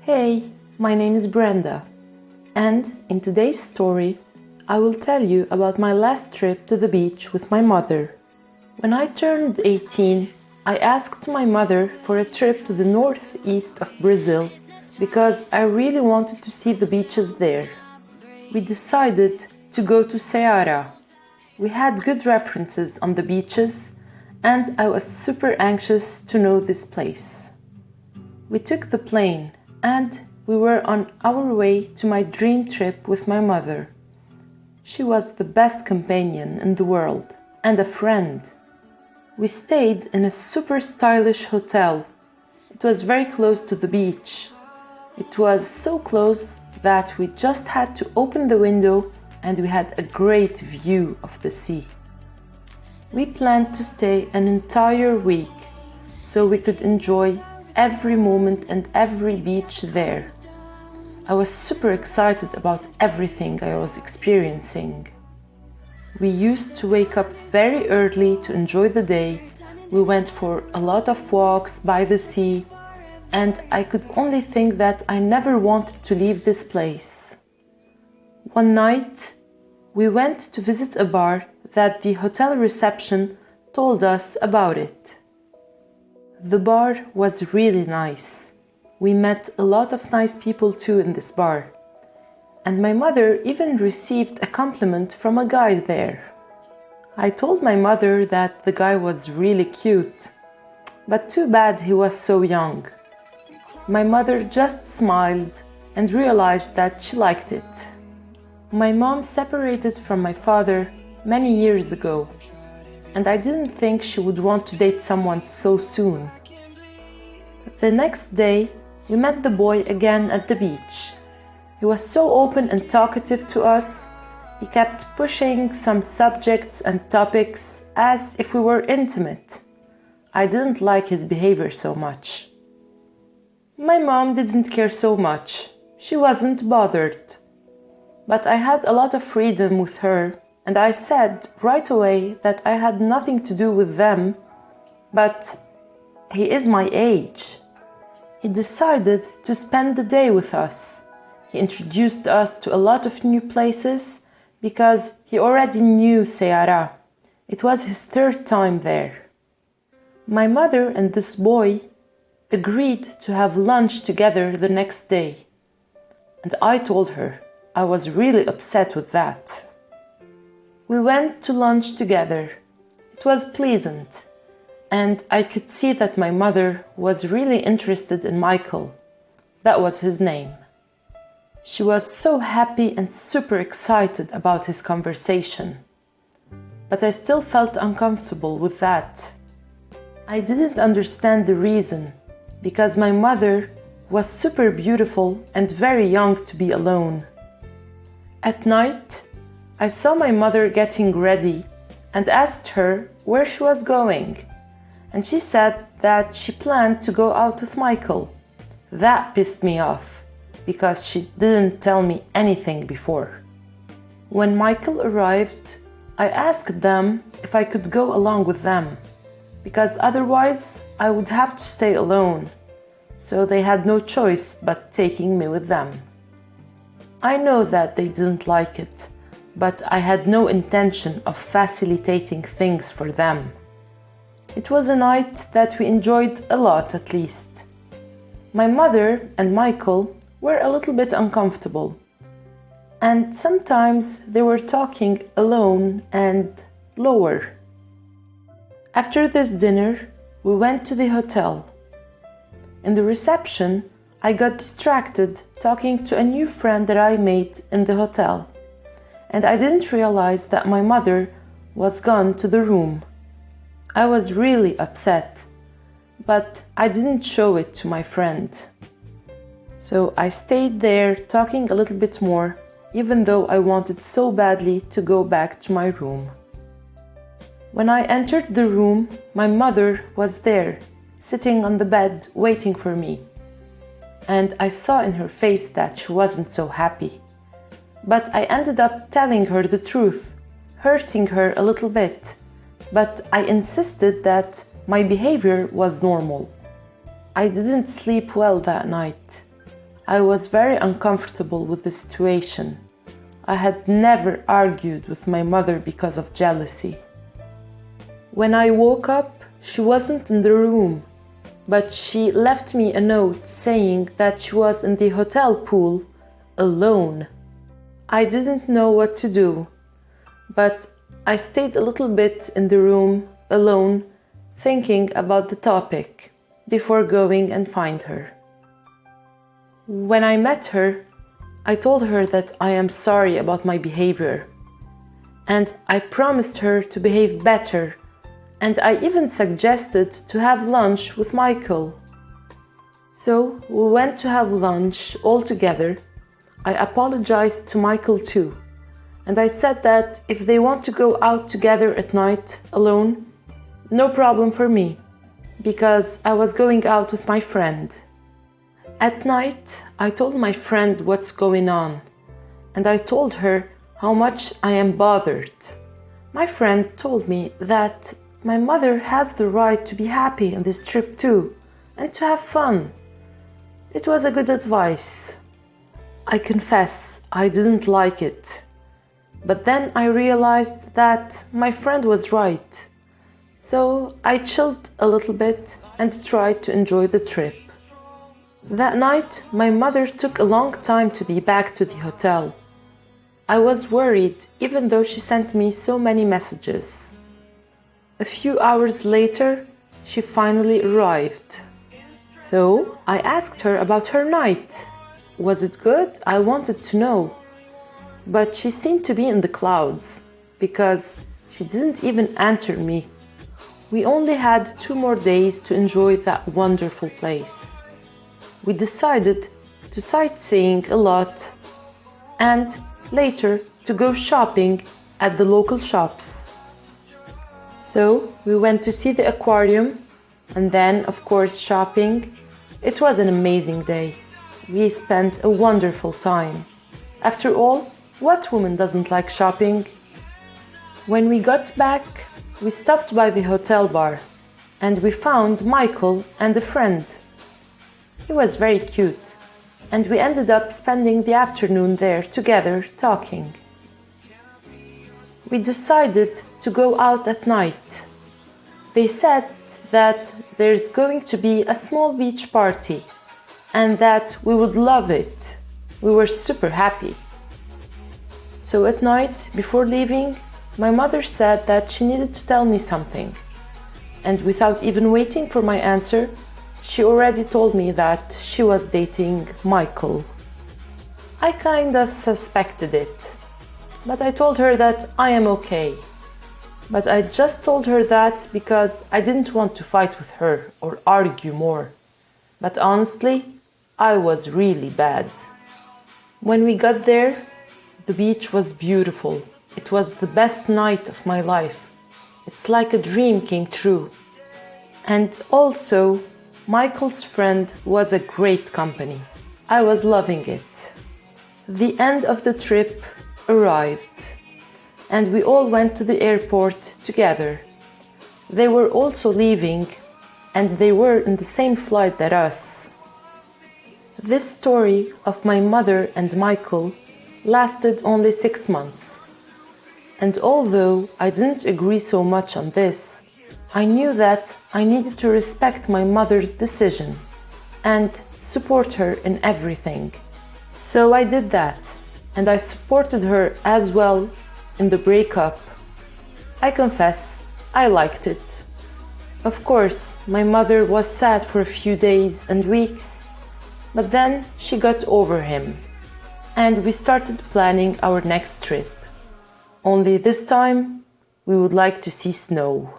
Hey, my name is Brenda, and in today's story, I will tell you about my last trip to the beach with my mother. When I turned 18, I asked my mother for a trip to the northeast of Brazil because I really wanted to see the beaches there. We decided to go to Ceará. We had good references on the beaches, and I was super anxious to know this place. We took the plane, and we were on our way to my dream trip with my mother. She was the best companion in the world and a friend. We stayed in a super stylish hotel. It was very close to the beach. It was so close that we just had to open the window and we had a great view of the sea. We planned to stay an entire week so we could enjoy every moment and every beach there. I was super excited about everything I was experiencing. We used to wake up very early to enjoy the day. We went for a lot of walks by the sea, and I could only think that I never wanted to leave this place. One night, we went to visit a bar that the hotel reception told us about it. The bar was really nice. We met a lot of nice people too in this bar. And my mother even received a compliment from a guy there. I told my mother that the guy was really cute, but too bad he was so young. My mother just smiled and realized that she liked it. My mom separated from my father many years ago, and I didn't think she would want to date someone so soon. The next day, we met the boy again at the beach. He was so open and talkative to us. He kept pushing some subjects and topics as if we were intimate. I didn't like his behavior so much. My mom didn't care so much. She wasn't bothered. But I had a lot of freedom with her, and I said right away that I had nothing to do with them, but he is my age. He decided to spend the day with us. He introduced us to a lot of new places because he already knew Ceará. It was his third time there. My mother and this boy agreed to have lunch together the next day, and I told her I was really upset with that. We went to lunch together. It was pleasant, and I could see that my mother was really interested in Michael. That was his name. She was so happy and super excited about his conversation. But I still felt uncomfortable with that. I didn't understand the reason, because my mother was super beautiful and very young to be alone. At night, I saw my mother getting ready and asked her where she was going. And she said that she planned to go out with Michael. That pissed me off, because she didn't tell me anything before. When Michael arrived, I asked them if I could go along with them, because otherwise I would have to stay alone. So they had no choice but taking me with them. I know that they didn't like it, but I had no intention of facilitating things for them. It was a night that we enjoyed a lot, at least. My mother and Michael were a little bit uncomfortable, and sometimes they were talking alone and lower. After this dinner, we went to the hotel. In the reception, I got distracted talking to a new friend that I made in the hotel, and I didn't realize that my mother was gone to the room. I was really upset, but I didn't show it to my friend. So I stayed there talking a little bit more, even though I wanted so badly to go back to my room. When I entered the room, my mother was there, sitting on the bed waiting for me. And I saw in her face that she wasn't so happy. But I ended up telling her the truth, hurting her a little bit. But I insisted that my behavior was normal. I didn't sleep well that night. I was very uncomfortable with the situation. I had never argued with my mother because of jealousy. When I woke up, she wasn't in the room, but she left me a note saying that she was in the hotel pool alone. I didn't know what to do, but I stayed a little bit in the room alone, thinking about the topic before going and find her. When I met her, I told her that I am sorry about my behavior, and I promised her to behave better, and I even suggested to have lunch with Michael. So we went to have lunch all together. I apologized to Michael too, and I said that if they want to go out together at night alone, no problem for me, because I was going out with my friend. At night, I told my friend what's going on, and I told her how much I am bothered. My friend told me that my mother has the right to be happy on this trip too, and to have fun. It was a good advice. I confess, I didn't like it. But then I realized that my friend was right. So I chilled a little bit and tried to enjoy the trip. That night, my mother took a long time to be back to the hotel. I was worried, even though she sent me so many messages. A few hours later, she finally arrived. So I asked her about her night. Was it good? I wanted to know. But she seemed to be in the clouds, because she didn't even answer me. We only had 2 more days to enjoy that wonderful place. We decided to sightseeing a lot and later to go shopping at the local shops. So we went to see the aquarium and then, of course, shopping. It was an amazing day. We spent a wonderful time. After all, what woman doesn't like shopping? When we got back, we stopped by the hotel bar and we found Michael and a friend. He was very cute, and we ended up spending the afternoon there together talking. We decided to go out at night. They said that there's going to be a small beach party and that we would love it. We were super happy. So at night, before leaving, my mother said that she needed to tell me something. And without even waiting for my answer, she already told me that she was dating Michael. I kind of suspected it, but I told her that I am okay. But I just told her that because I didn't want to fight with her or argue more. But honestly, I was really bad. When we got there, the beach was beautiful. It was the best night of my life. It's like a dream came true. And also, Michael's friend was a great company. I was loving it. The end of the trip arrived, and we all went to the airport together. They were also leaving, and they were in the same flight that us. This story of my mother and Michael lasted only 6 months. And although I didn't agree so much on this, I knew that I needed to respect my mother's decision and support her in everything. So I did that, and I supported her as well in the breakup. I confess, I liked it. Of course, my mother was sad for a few days and weeks, but then she got over him, and we started planning our next trip. Only this time, we would like to see snow.